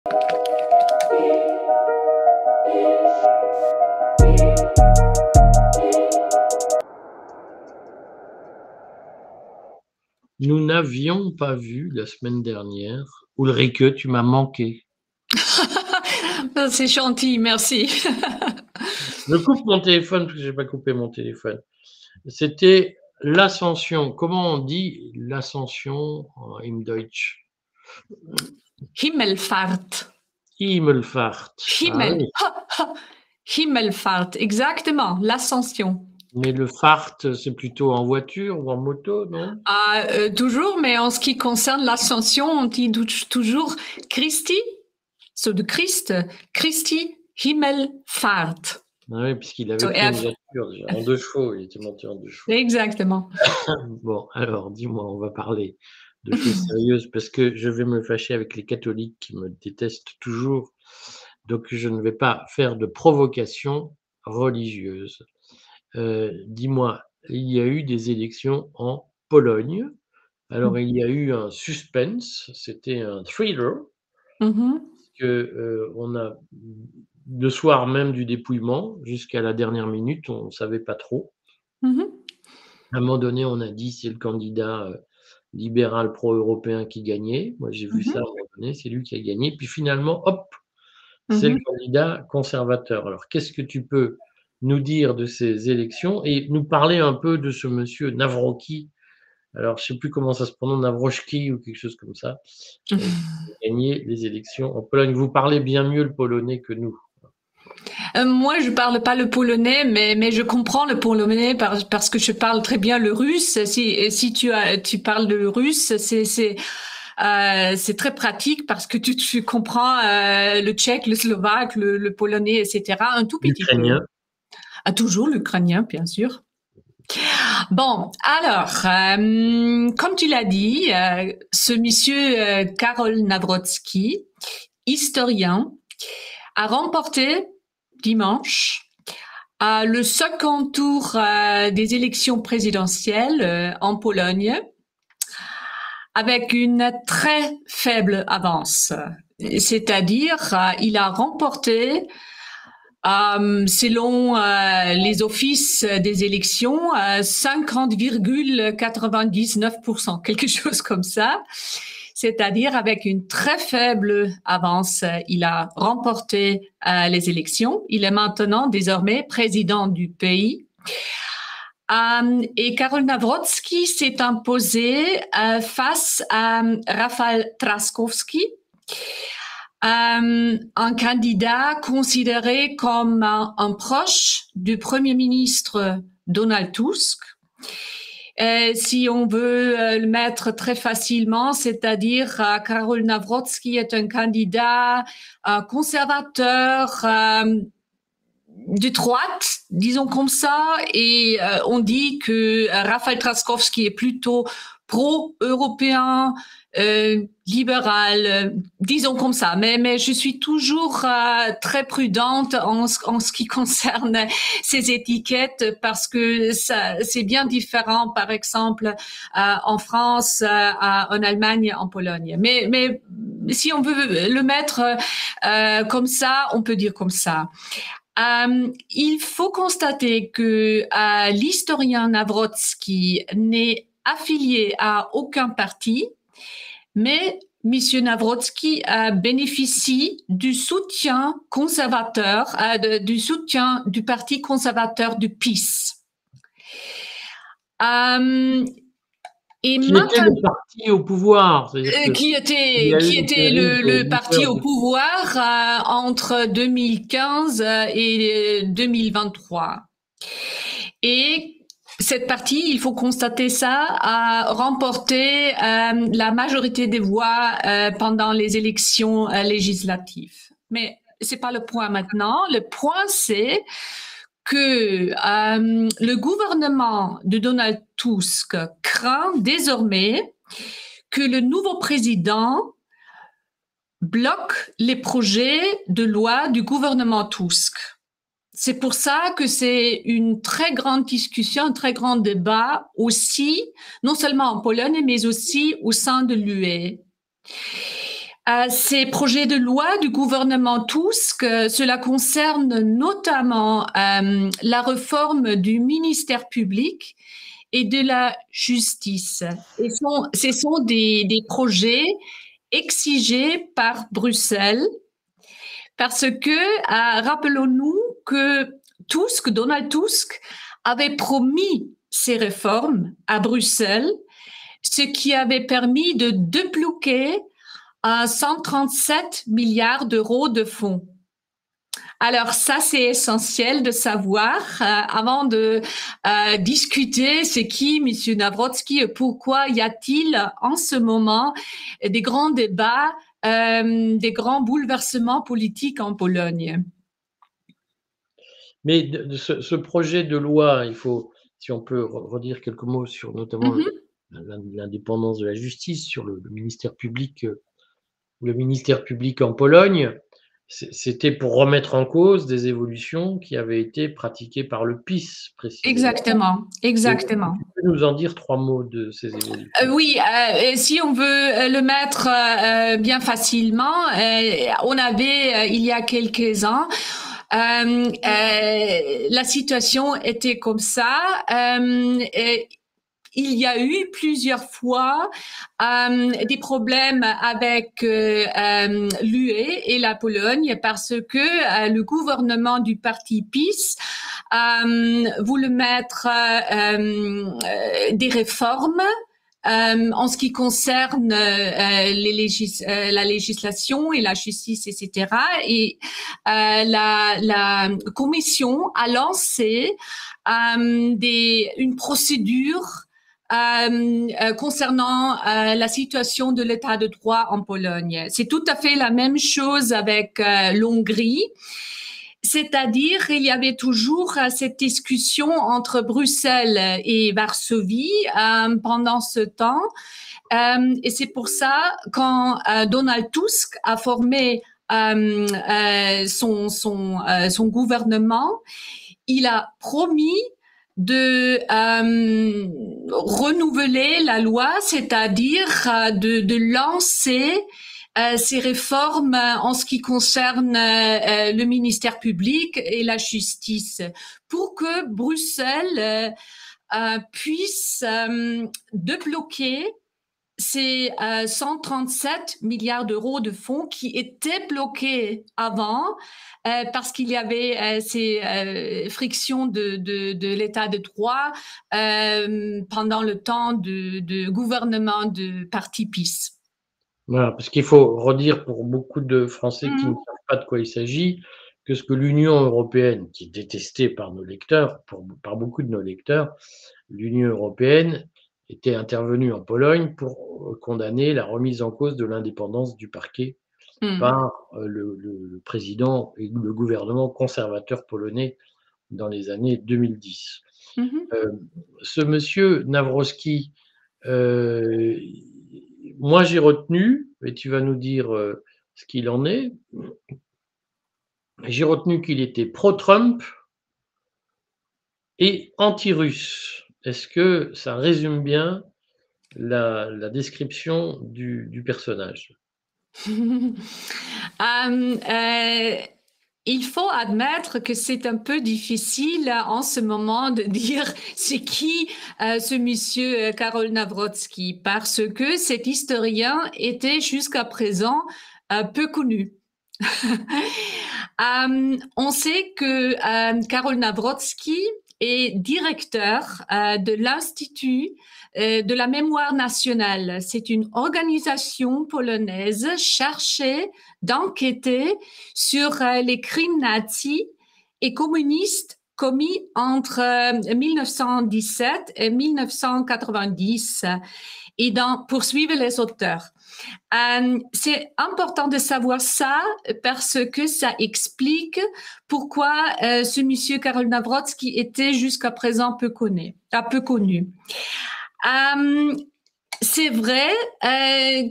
Nous n'avions pas vu la semaine dernière. Ulrike, tu m'as manqué. C'est gentil, merci. Je coupe mon téléphone parce que j'ai pas coupé mon téléphone. C'était l'ascension. Comment on dit l'ascension in Deutsch? Himmelfahrt. Himmelfahrt. Himmel. Ah oui. Himmelfahrt, exactement, l'ascension. Mais le fart, c'est plutôt en voiture ou en moto, non? Toujours, mais en ce qui concerne l'ascension, on dit toujours Christi, de Christ, Christi Himmelfahrt. Ah oui, puisqu'il avait So, pris une voiture déjà, en 2 chevaux, il était monté en 2 chevaux. Exactement. Bon, alors dis-moi, on va parler de choses sérieuses parce que je vais me fâcher avec les catholiques qui me détestent toujours. Donc je ne vais pas faire de provocation religieuse. Dis-moi, il y a eu des élections en Pologne. Alors il y a eu un suspense, c'était un thriller Mhm. que, on a le soir même du dépouillement jusqu'à la dernière minute, on ne savait pas trop. Mhm. À un moment donné, on a dit: «C'est le candidat, libéral pro-européen qui gagnait». Moi, j'ai vu ça à un Mhm. moment donné, c'est lui qui a gagné. Puis finalement, hop, c'est le Mhm. candidat conservateur. Alors, qu'est-ce que tu peux nous dire de ces élections et nous parler un peu de ce monsieur Nawrocki? Alors, je sais plus comment ça se prononce, Nawroczki ou quelque chose comme ça, qui a gagné les élections en Pologne. Vous parlez bien mieux le polonais que nous. Moi, je parle pas le polonais, mais je comprends le polonais parce que je parle très bien le russe. Si tu parles le russe, c'est très pratique parce que tu comprends le tchèque, le slovaque, le polonais, etc. Un tout petit peu. L'ukrainien. Ah, toujours l'ukrainien, bien sûr. Bon, alors, comme tu l'as dit, ce monsieur Karol Nawrocki, historien, a remporté dimanche le second tour des élections présidentielles en Pologne avec une très faible avance. C'est-à-dire, il a remporté, selon les offices des élections, 50,99%, quelque chose comme ça. C'est-à-dire avec une très faible avance, il a remporté les élections. Il est maintenant désormais président du pays. Et Karol Nawrocki s'est imposé face à Rafał Trzaskowski, un candidat considéré comme un proche du Premier ministre Donald Tusk. Si on veut le mettre très facilement, c'est-à-dire Karol Nawrocki est un candidat conservateur de droite, disons comme ça, et on dit que Rafał Trzaskowski est plutôt pro-européen, libéral, disons comme ça. Mais je suis toujours très prudente en ce qui concerne ces étiquettes parce que c'est bien différent, par exemple, en France, en Allemagne, en Pologne. Mais si on veut le mettre comme ça, on peut dire comme ça. Il faut constater que l'historien Nawrocki n'est affilié à aucun parti, mais M. Nawrocki bénéficie du soutien conservateur, du soutien du parti conservateur du PiS. Et qui était le parti au pouvoir, qui était le parti au pouvoir entre 2015 et 2023. Et cette partie, il faut constater ça, a remporté la majorité des voix pendant les élections législatives. Mais c'est pas le point maintenant. Le point, c'est que le gouvernement de Donald Tusk craint désormais que le nouveau président bloque les projets de loi du gouvernement Tusk. C'est pour ça que c'est une très grande discussion, un très grand débat aussi, non seulement en Pologne, mais aussi au sein de l'UE. Ces projets de loi du gouvernement Tusk, cela concerne notamment la réforme du ministère public et de la justice. Ce sont des projets exigés par Bruxelles parce que, rappelons-nous que Donald Tusk, avait promis ces réformes à Bruxelles, ce qui avait permis de débloquer 137 milliards d'euros de fonds. Alors ça, c'est essentiel de savoir avant de discuter c'est qui M. Nawrocki et pourquoi y a-t-il en ce moment des grands débats, des grands bouleversements politiques en Pologne. Mais de ce projet de loi, il faut, si on peut redire quelques mots sur notamment l'indépendance de la justice, sur le ministère public en Pologne, c'était pour remettre en cause des évolutions qui avaient été pratiquées par le PiS, précisément. Exactement, exactement. Tu peux nous en dire 3 mots de ces évolutions? Oui, si on veut le mettre bien facilement, on avait, il y a quelques ans, la situation était comme ça. Il y a eu plusieurs fois des problèmes avec l'UE et la Pologne parce que le gouvernement du parti PiS voulait mettre des réformes en ce qui concerne la législation et la justice, etc. Et la Commission a lancé une procédure concernant la situation de l'état de droit en Pologne. C'est tout à fait la même chose avec l'Hongrie. C'est-à-dire, il y avait toujours cette discussion entre Bruxelles et Varsovie pendant ce temps. Et c'est pour ça, quand Donald Tusk a formé son gouvernement, il a promis de renouveler la loi, c'est-à-dire de lancer ces réformes en ce qui concerne le ministère public et la justice, pour que Bruxelles puisse débloquer ces 137 milliards d'euros de fonds qui étaient bloqués avant parce qu'il y avait ces frictions de l'état de droit pendant le temps de gouvernement de parti PiS. Voilà, parce qu'il faut redire pour beaucoup de Français qui ne savent pas de quoi il s'agit, que ce que l'Union européenne, qui est détestée par nos lecteurs, par beaucoup de nos lecteurs, l'Union européenne était intervenue en Pologne pour condamner la remise en cause de l'indépendance du parquet par le président et le gouvernement conservateur polonais dans les années 2010. Ce monsieur Nawrocki, moi j'ai retenu, et tu vas nous dire ce qu'il en est, j'ai retenu qu'il était pro-Trump et anti-russe. Est-ce que ça résume bien la description du personnage? Il faut admettre que c'est un peu difficile en ce moment de dire c'est qui ce monsieur Karol Nawrocki, parce que cet historien était jusqu'à présent peu connu. On sait que Karol Nawrocki est directeur de l'Institut de la mémoire nationale. C'est une organisation polonaise chargée d'enquêter sur les crimes nazis et communistes commis entre 1917 et 1990 et d'en poursuivre les auteurs. C'est important de savoir ça parce que ça explique pourquoi ce monsieur Karol Nawrocki était jusqu'à présent peu connu. c'est vrai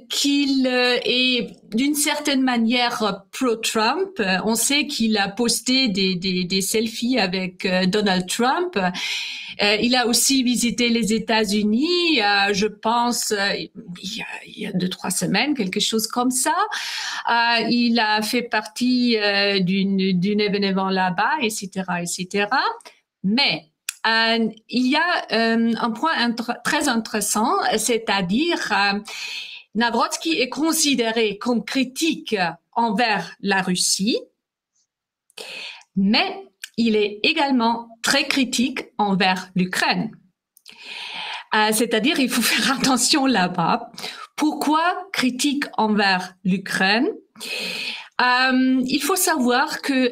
qu'il est d'une certaine manière pro-Trump. On sait qu'il a posté des selfies avec Donald Trump. Il a aussi visité les États-Unis, je pense, il y a 2-3 semaines, quelque chose comme ça. Il a fait partie d'une événement là-bas, etc., etc. Mais il y a un point très intéressant, c'est-à-dire Navrotsky est considéré comme critique envers la Russie, mais il est également très critique envers l'Ukraine. C'est-à-dire, il faut faire attention là-bas. Pourquoi critique envers l'Ukraine? Il faut savoir que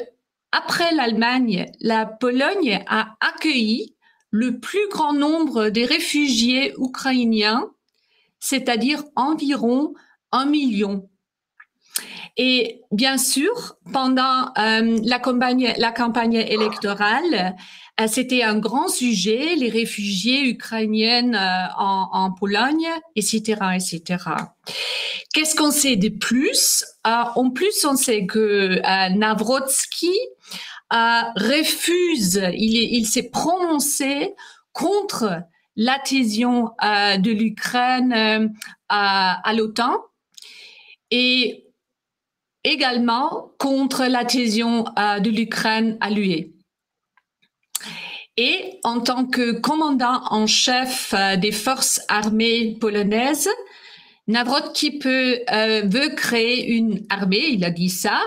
après l'Allemagne, la Pologne a accueilli le plus grand nombre des réfugiés ukrainiens, c'est-à-dire environ 1 million. Et bien sûr, pendant la campagne électorale, c'était un grand sujet, les réfugiés ukrainiennes en Pologne, etc., etc. Qu'est-ce qu'on sait de plus? En plus, on sait que Navrotsky refuse, il s'est prononcé contre l'adhésion de l'Ukraine à l'OTAN et également contre l'adhésion de l'Ukraine à l'UE. Et en tant que commandant en chef des forces armées polonaises, Navrotsky veut créer une armée, il a dit ça,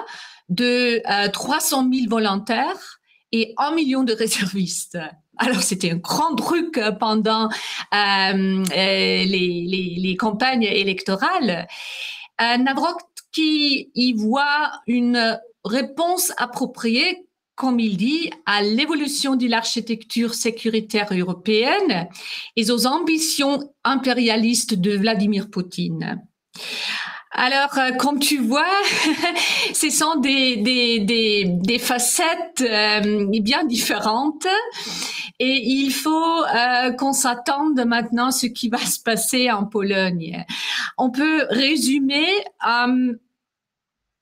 de 300 000 volontaires et 1 million de réservistes. Alors, c'était un grand truc pendant les campagnes électorales. Navrotsky y voit une réponse appropriée, comme il dit, à l'évolution de l'architecture sécuritaire européenne et aux ambitions impérialistes de Vladimir Poutine. Alors, comme tu vois, ce sont des facettes bien différentes et il faut qu'on s'attende maintenant à ce qui va se passer en Pologne. On peut résumer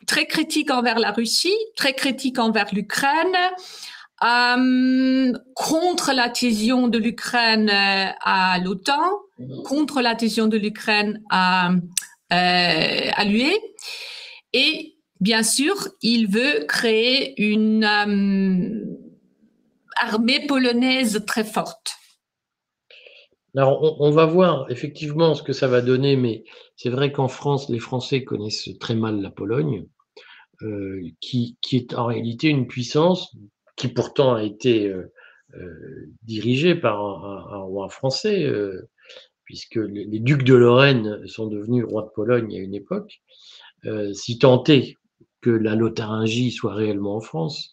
très critique envers la Russie, très critique envers l'Ukraine, contre l'adhésion de l'Ukraine à l'OTAN, contre l'adhésion de l'Ukraine à l'UE. Et bien sûr, il veut créer une armée polonaise très forte. Alors, on va voir effectivement ce que ça va donner, mais c'est vrai qu'en France, les Français connaissent très mal la Pologne. Qui est en réalité une puissance qui pourtant a été dirigée par un roi français, puisque les ducs de Lorraine sont devenus rois de Pologne à une époque, si tant est que la Lotharingie soit réellement en France,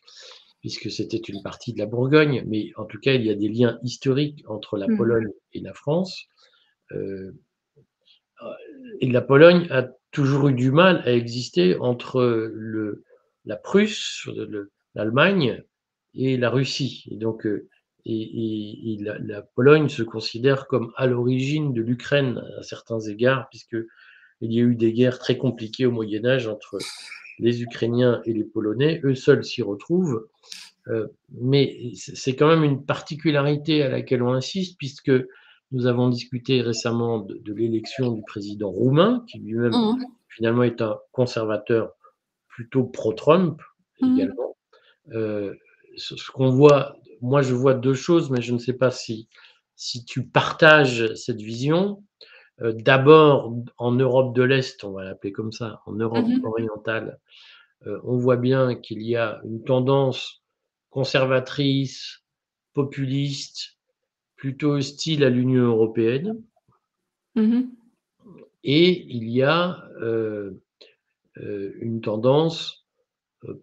puisque c'était une partie de la Bourgogne, mais en tout cas, il y a des liens historiques entre la Pologne et la France. Et la Pologne a toujours eu du mal à exister entre la Prusse, l'Allemagne et la Russie. Et donc, la Pologne se considère comme à l'origine de l'Ukraine à certains égards, puisqu'il y a eu des guerres très compliquées au Moyen-Âge entre les Ukrainiens et les Polonais. Eux seuls s'y retrouvent. Mais c'est quand même une particularité à laquelle on insiste, puisque nous avons discuté récemment de l'élection du président roumain, qui lui-même finalement est un conservateur plutôt pro-Trump également. Ce qu'on voit, moi je vois deux choses, mais je ne sais pas si tu partages cette vision. D'abord, en Europe de l'Est, on va l'appeler comme ça, en Europe orientale, on voit bien qu'il y a une tendance conservatrice, populiste, plutôt hostile à l'Union européenne. Et il y a une tendance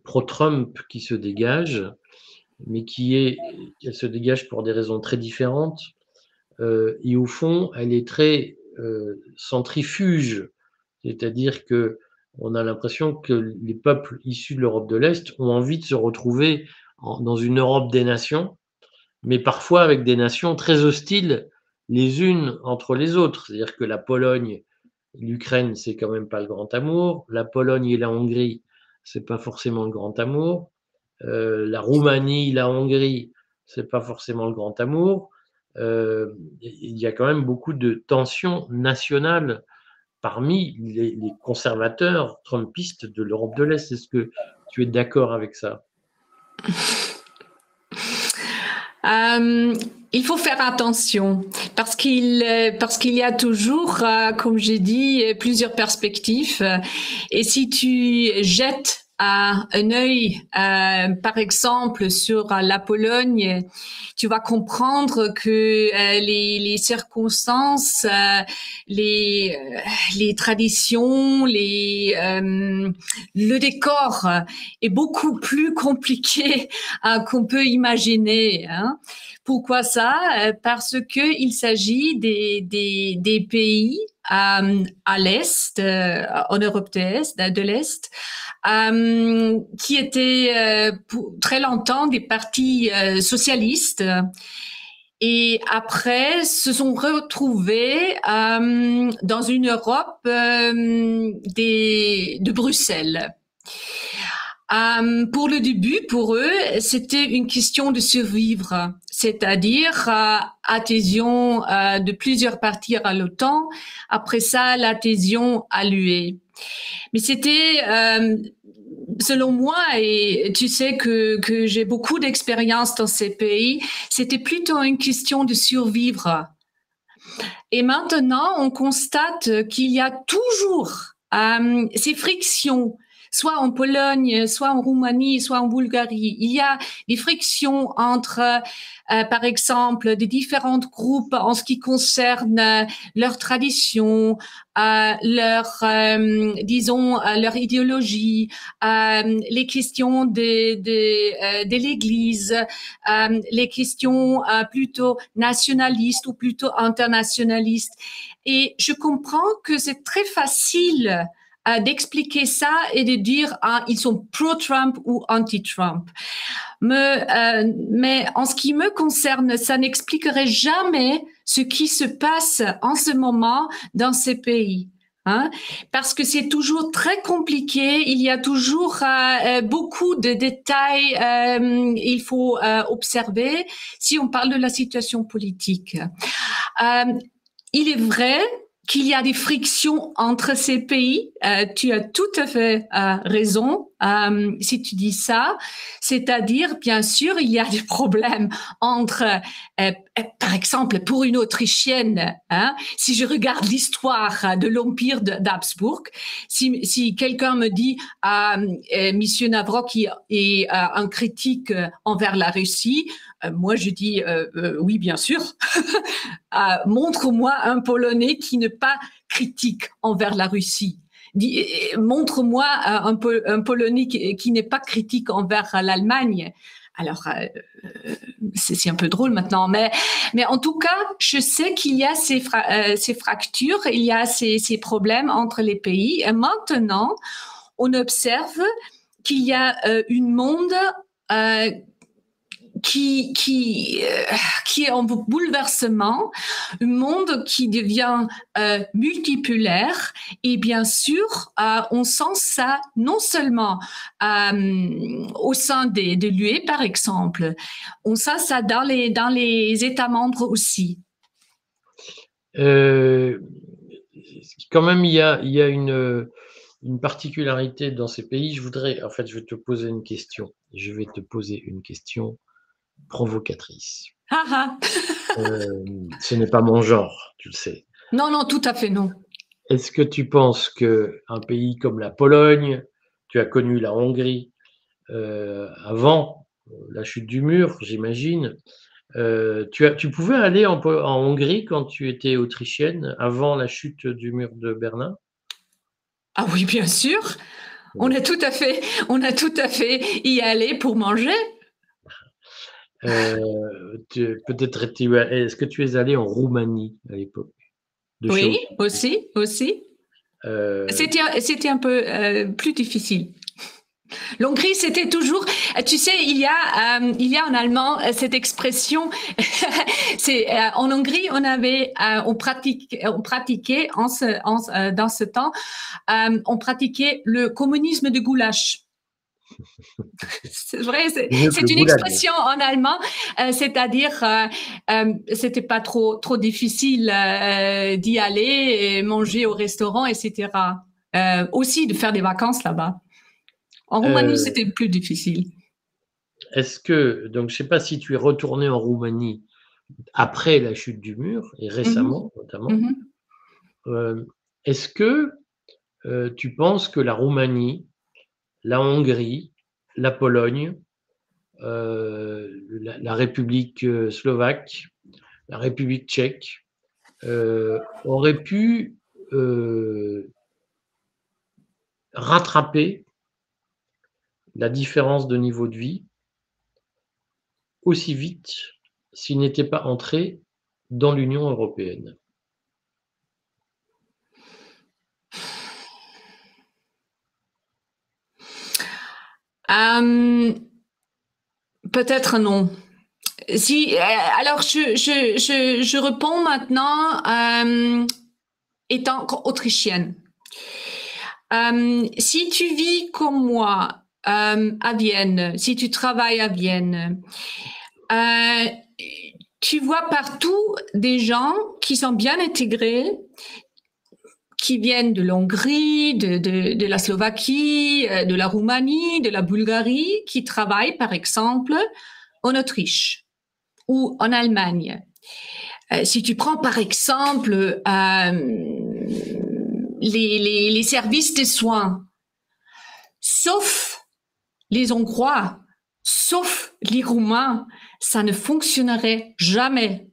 pro-Trump qui se dégage, mais elle se dégage pour des raisons très différentes. Et au fond, elle est très centrifuge, c'est-à-dire que on a l'impression que les peuples issus de l'Europe de l'Est ont envie de se retrouver dans une Europe des nations, mais parfois avec des nations très hostiles les unes entre les autres. C'est-à-dire que la Pologne, l'Ukraine, c'est quand même pas le grand amour. La Pologne et la Hongrie, c'est pas forcément le grand amour. La Roumanie, la Hongrie, c'est pas forcément le grand amour. Il y a quand même beaucoup de tensions nationales parmi les conservateurs trumpistes de l'Europe de l'Est. Est-ce que tu es d'accord avec ça? Il faut faire attention parce qu'il y a toujours, comme j'ai dit, plusieurs perspectives. Et si tu jettes un œil, par exemple, sur la Pologne, tu vas comprendre que les circonstances, les traditions, le décor est beaucoup plus compliqué qu'on peut imaginer. Hein. Pourquoi ça? Parce que il s'agit des pays à l'est, en Europe de l'Est, qui étaient pour très longtemps des partis socialistes. Et après, se sont retrouvés dans une Europe de Bruxelles. Pour le début, pour eux, c'était une question de survivre, c'est-à-dire adhésion de plusieurs partis à l'OTAN. Après ça, l'adhésion à l'UE. Mais c'était, selon moi, et tu sais que j'ai beaucoup d'expérience dans ces pays, c'était plutôt une question de survivre. Et maintenant, on constate qu'il y a toujours ces frictions, soit en Pologne, soit en Roumanie, soit en Bulgarie. Il y a des frictions entre, par exemple, des différents groupes en ce qui concerne leur tradition, disons, leur idéologie, les questions de l'Église, les questions plutôt nationalistes ou plutôt internationalistes. Et je comprends que c'est très facile d'expliquer ça et de dire ils sont pro-Trump ou anti-Trump. Mais en ce qui me concerne, ça n'expliquerait jamais ce qui se passe en ce moment dans ces pays. Hein? Parce que c'est toujours très compliqué, il y a toujours beaucoup de détails il faut observer si on parle de la situation politique. Il est vrai qu'il y a des frictions entre ces pays. Tu as tout à fait raison si tu dis ça. C'est-à-dire, bien sûr, il y a des problèmes entre, par exemple, pour une Autrichienne, hein, si je regarde l'histoire de l'Empire d'Habsbourg, si quelqu'un me dit Monsieur Navrov qui est un critique envers la Russie, moi je dis oui, bien sûr. Montre-moi un Polonais qui n'est pas critique envers la Russie. Montre-moi un Polonais qui n'est pas critique envers l'Allemagne. Alors, c'est un peu drôle maintenant, mais en tout cas, je sais qu'il y a ces fractures, il y a ces problèmes entre les pays. Et maintenant, on observe qu'il y a un monde qui est en bouleversement, un monde qui devient multipolaire et bien sûr, on sent ça non seulement au sein de l'UE par exemple, on sent ça dans les États membres aussi. Quand même, il y a une particularité dans ces pays. Je vais te poser une question. Je vais te poser une question provocatrice. Ce n'est pas mon genre, tu le sais. Non, non, tout à fait non. Est-ce que tu penses qu'un pays comme la Pologne, tu as connu la Hongrie avant la chute du mur, j'imagine, tu pouvais aller en Hongrie quand tu étais autrichienne, avant la chute du mur de Berlin? Ah oui, bien sûr. On a tout à fait y aller pour manger. Peut-être est-ce que tu es allé en Roumanie à l'époque? Oui, aussi. C'était un peu plus difficile. L'Hongrie, c'était toujours, tu sais, il y a en allemand cette expression. C'est en Hongrie, on pratiquait dans ce temps, on pratiquait le communisme de goulash. C'est vrai, c'est une expression en allemand, c'est-à-dire c'était pas trop difficile d'y aller et manger au restaurant, etc. Aussi de faire des vacances là-bas. En Roumanie, c'était plus difficile. Est-ce que, donc je sais pas si tu es retourné en Roumanie après la chute du mur, et récemment notamment, est-ce que tu penses que la Roumanie, la Hongrie, la Pologne, la République slovaque, la République tchèque auraient pu rattraper la différence de niveau de vie aussi vite s'ils n'étaient pas entrés dans l'Union européenne? Peut-être non. Si, alors je réponds maintenant étant autrichienne. Si tu vis comme moi à Vienne, si tu travailles à Vienne, tu vois partout des gens qui sont bien intégrés, qui viennent de l'Hongrie, de la Slovaquie, de la Roumanie, de la Bulgarie, qui travaillent par exemple en Autriche ou en Allemagne. Si tu prends par exemple les services de soins, sauf les Hongrois, sauf les Roumains, ça ne fonctionnerait jamais,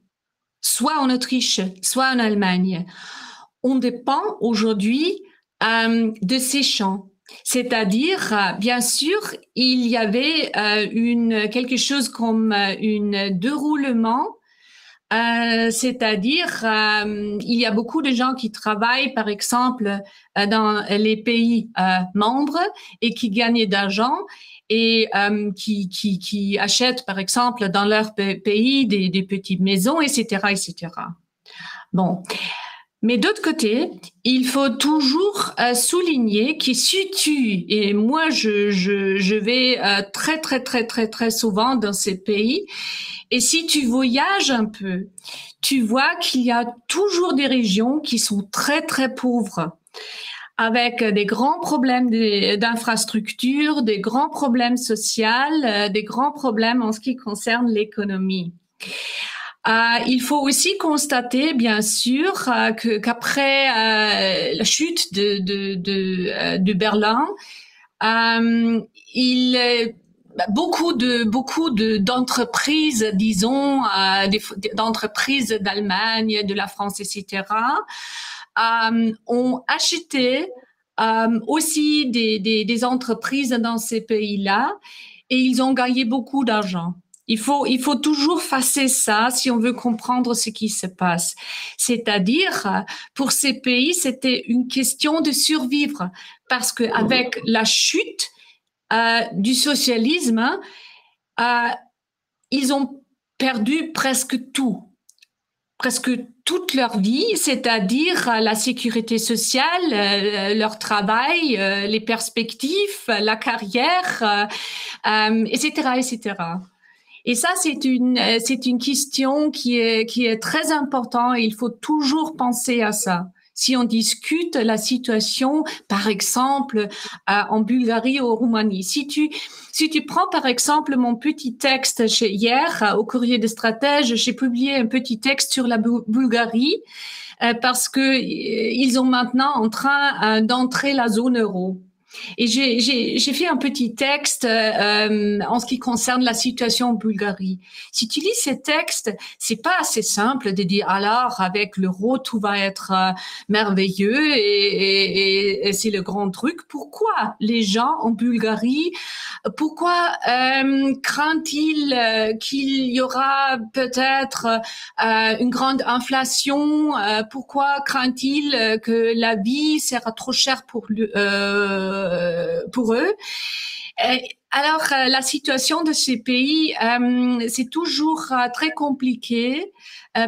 soit en Autriche, soit en Allemagne. On dépend aujourd'hui de ces champs. C'est-à-dire, bien sûr, il y avait quelque chose comme une déroulement. C'est-à-dire, il y a beaucoup de gens qui travaillent, par exemple, dans les pays membres et qui gagnent d'argent et qui achètent, par exemple, dans leur pays des petites maisons, etc., etc. Bon. Mais d'autre côté, il faut toujours souligner que si tu, et moi je vais très souvent dans ces pays, et si tu voyages un peu, tu vois qu'il y a toujours des régions qui sont très pauvres, avec des grands problèmes d'infrastructure, des grands problèmes sociaux, des grands problèmes en ce qui concerne l'économie. Il faut aussi constater, bien sûr, qu'après la chute de Berlin, beaucoup d'entreprises, disons, d'entreprises d'Allemagne, de la France, etc., ont acheté aussi des entreprises dans ces pays-là et ils ont gagné beaucoup d'argent. Il faut toujours facer ça si on veut comprendre ce qui se passe. C'est-à-dire, pour ces pays, c'était une question de survivre parce que avec la chute du socialisme, ils ont perdu presque toute leur vie, c'est-à-dire la sécurité sociale, leur travail, les perspectives, la carrière, etc., etc. Et ça, c'est une question qui est très importante et il faut toujours penser à ça. Si on discute la situation, par exemple, en Bulgarie ou en Roumanie. Si tu prends, par exemple, mon petit texte hier, au Courrier des Stratèges, j'ai publié un petit texte sur la Bulgarie, parce que ils ont maintenant en train d'entrer la zone euro. Et j'ai fait un petit texte en ce qui concerne la situation en Bulgarie. Si tu lis ces textes, c'est pas assez simple de dire alors avec l'euro tout va être merveilleux et c'est le grand truc. Pourquoi les gens en Bulgarie, pourquoi craignent-ils qu'il y aura peut-être une grande inflation? Pourquoi craignent-ils que la vie sera trop chère pour eux? Alors, la situation de ces pays, c'est toujours très compliqué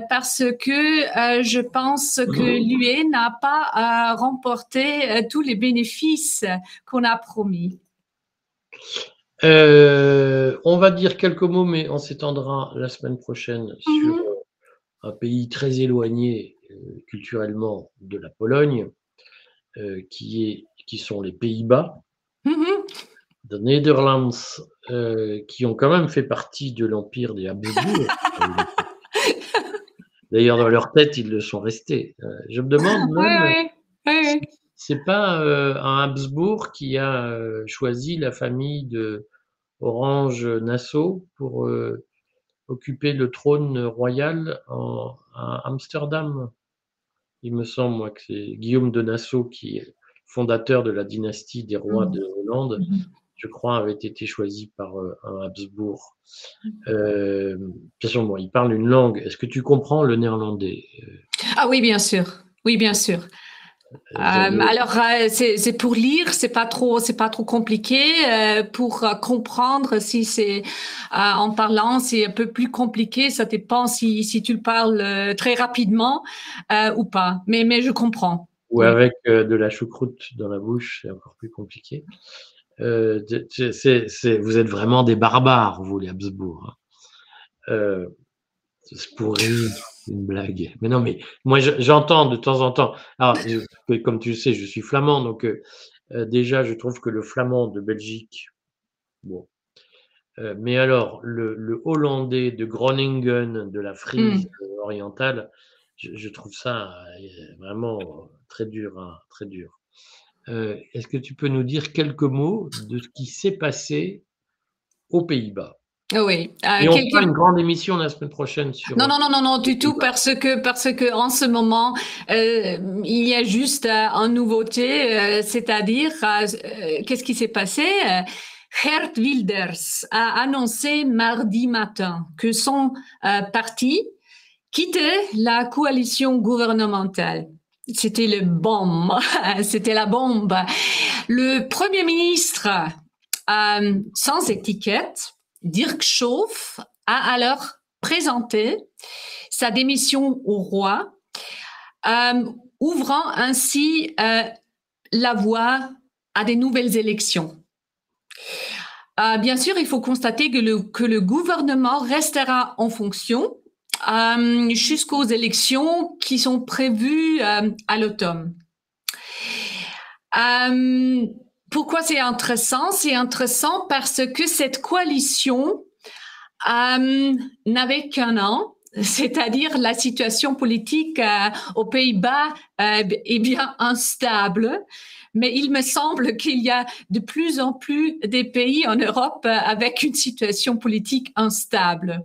parce que je pense que l'UE n'a pas remporté tous les bénéfices qu'on a promis. On va dire quelques mots, mais on s'étendra la semaine prochaine sur un pays très éloigné culturellement de la Pologne, qui sont les Pays-Bas, the Netherlands, qui ont quand même fait partie de l'empire des Habsbourg. D'ailleurs, dans leur tête, ils le sont restés. Je me demande même, c'est pas un Habsbourg qui a choisi la famille de Orange-Nassau pour occuper le trône royal à Amsterdam. Il me semble, moi, que c'est Guillaume de Nassau qui est fondateur de la dynastie des rois de Hollande, je crois, avait été choisi par un Habsbourg. Bien sûr, bon, il parle une langue. Est-ce que tu comprends le néerlandais? Ah oui, bien sûr. Oui, bien sûr. Alors, c'est pour lire, c'est pas trop compliqué. Pour comprendre, si c'est en parlant, c'est un peu plus compliqué. Ça dépend si tu le parles très rapidement ou pas. Mais je comprends. Ou oui. Avec de la choucroute dans la bouche, c'est encore plus compliqué. Vous êtes vraiment des barbares, vous, les Habsbourg. C'est pour rire, une blague. Mais non, mais moi, j'entends de temps en temps. Alors, comme tu le sais, je suis flamand, donc déjà, je trouve que le flamand de Belgique, bon. Mais alors, le hollandais de Groningen, de la Frise orientale, je trouve ça vraiment très dur, hein, très dur. Est-ce que tu peux nous dire quelques mots de ce qui s'est passé aux Pays-Bas? Oui. Et on fera une grande émission la semaine prochaine sur. Non, du tout, parce que en ce moment, il y a juste une nouveauté, c'est-à-dire, qu'est-ce qui s'est passé? Geert Wilders a annoncé mardi matin que son parti quittait la coalition gouvernementale. C'était le bombe, c'était la bombe. Le Premier ministre, sans étiquette, Dirk Schoof, a alors présenté sa démission au roi, ouvrant ainsi la voie à des nouvelles élections. Bien sûr, il faut constater que le gouvernement restera en fonction jusqu'aux élections qui sont prévues à l'automne. Pourquoi c'est intéressant? C'est intéressant parce que cette coalition n'avait qu'un an, c'est-à-dire la situation politique aux Pays-Bas est bien instable. Mais il me semble qu'il y a de plus en plus des pays en Europe avec une situation politique instable.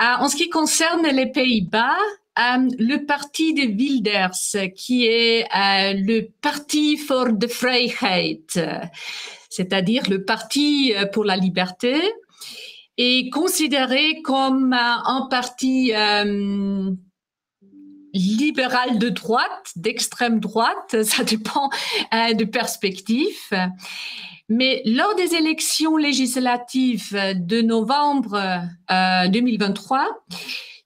En ce qui concerne les Pays-Bas, le parti de Wilders, qui est le Parti voor de Vrijheid, c'est-à-dire le parti pour la liberté, est considéré comme un parti libéral de droite, d'extrême droite, ça dépend de perspective. Mais lors des élections législatives de novembre 2023,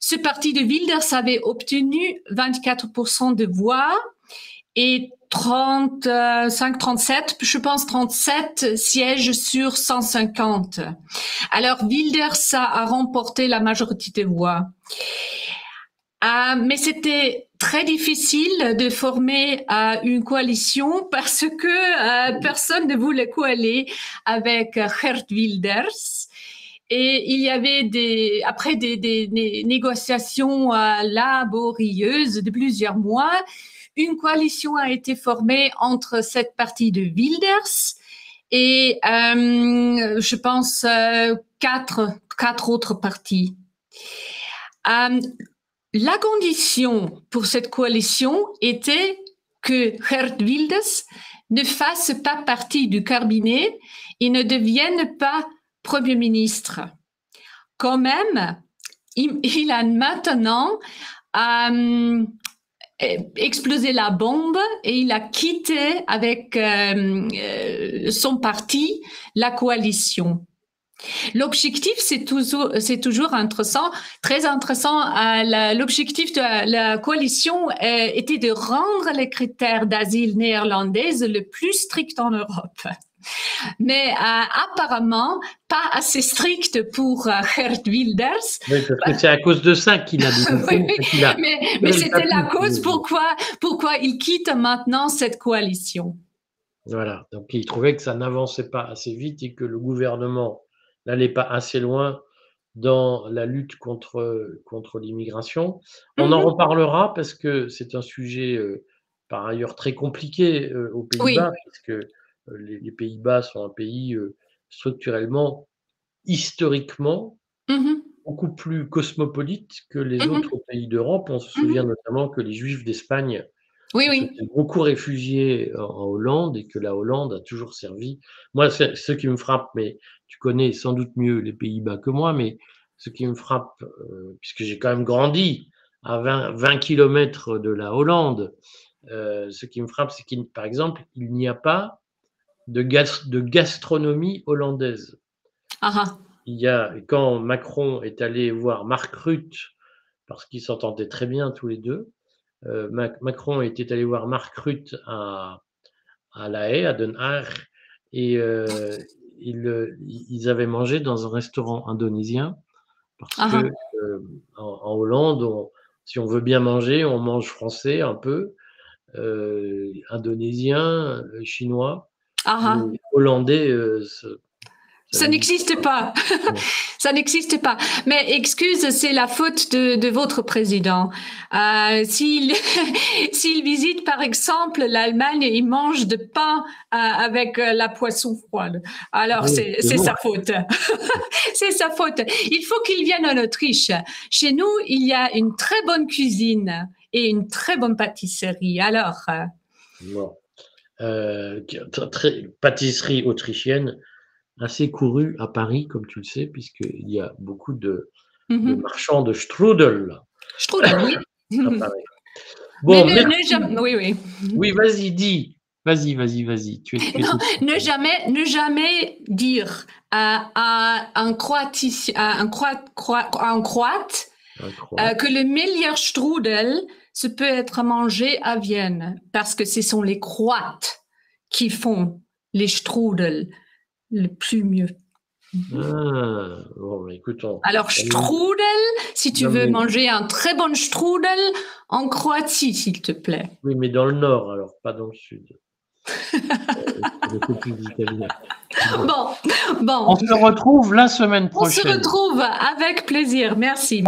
ce parti de Wilders avait obtenu 24% de voix et 37, je pense 37 sièges sur 150. Alors Wilders a remporté la majorité des voix. Mais c'était très difficile de former une coalition parce que personne ne voulait coaler avec Geert Wilders. Et il y avait des négociations laborieuses de plusieurs mois. Une coalition a été formée entre cette partie de Wilders et je pense quatre autres partis. La condition pour cette coalition était que Geert Wilders ne fasse pas partie du cabinet et ne devienne pas Premier ministre. Quand même, il a maintenant explosé la bombe et il a quitté avec son parti la coalition. L'objectif, c'est toujours intéressant, très intéressant. L'objectif de la coalition était de rendre les critères d'asile néerlandais le plus stricts en Europe. Mais apparemment, pas assez strict pour Geert Wilders. Oui, parce que c'est à cause de ça qu'il a dit. Mais c'était la cause pourquoi il quitte maintenant cette coalition. Voilà, donc il trouvait que ça n'avançait pas assez vite et que le gouvernement n'allait pas assez loin dans la lutte contre l'immigration. On en reparlera parce que c'est un sujet, par ailleurs très compliqué, aux Pays-Bas, puisque les Pays-Bas sont un pays, structurellement, historiquement, beaucoup plus cosmopolite que les autres pays d'Europe. On se souvient notamment que les Juifs d'Espagne s'étaient beaucoup réfugiés en Hollande et que la Hollande a toujours servi. Moi, ce qui me frappe, mais tu connais sans doute mieux les Pays-Bas que moi, mais ce qui me frappe, puisque j'ai quand même grandi à 20 kilomètres de la Hollande, ce qui me frappe, c'est par exemple, il n'y a pas de gastronomie hollandaise. Quand Macron est allé voir Mark Rutte, parce qu'ils s'entendaient très bien tous les deux, Macron était allé voir Mark Rutte à La Haye, à Den Haag, et ils avaient mangé dans un restaurant indonésien, parce que en Hollande, si on veut bien manger, on mange français un peu, indonésien, chinois, mais hollandais, ça n'existe pas. Ça n'existe pas. Mais excuse, c'est la faute de votre président. S'il visite, par exemple, l'Allemagne, il mange de pain avec la poisson froide. Alors, c'est sa faute. C'est sa faute. Il faut qu'il vienne en Autriche. Chez nous, il y a une très bonne cuisine et une très bonne pâtisserie. Alors. Pâtisserie autrichienne assez courue à Paris, comme tu le sais, puisqu'il y a beaucoup de marchands de strudel. Strudel, oui. À Paris. Bon, oui. Oui, vas-y, dis. Vas-y. Ne jamais dire à un Croate que le meilleur strudel, ce peut être mangé à Vienne, parce que ce sont les Croates qui font les strudels le plus mieux. Bon, écoute, alors, strudel, si tu veux manger un très bon strudel, en Croatie, s'il te plaît. Oui, mais dans le nord, alors, pas dans le sud. Bon. On se retrouve la semaine prochaine. On se retrouve avec plaisir. Merci.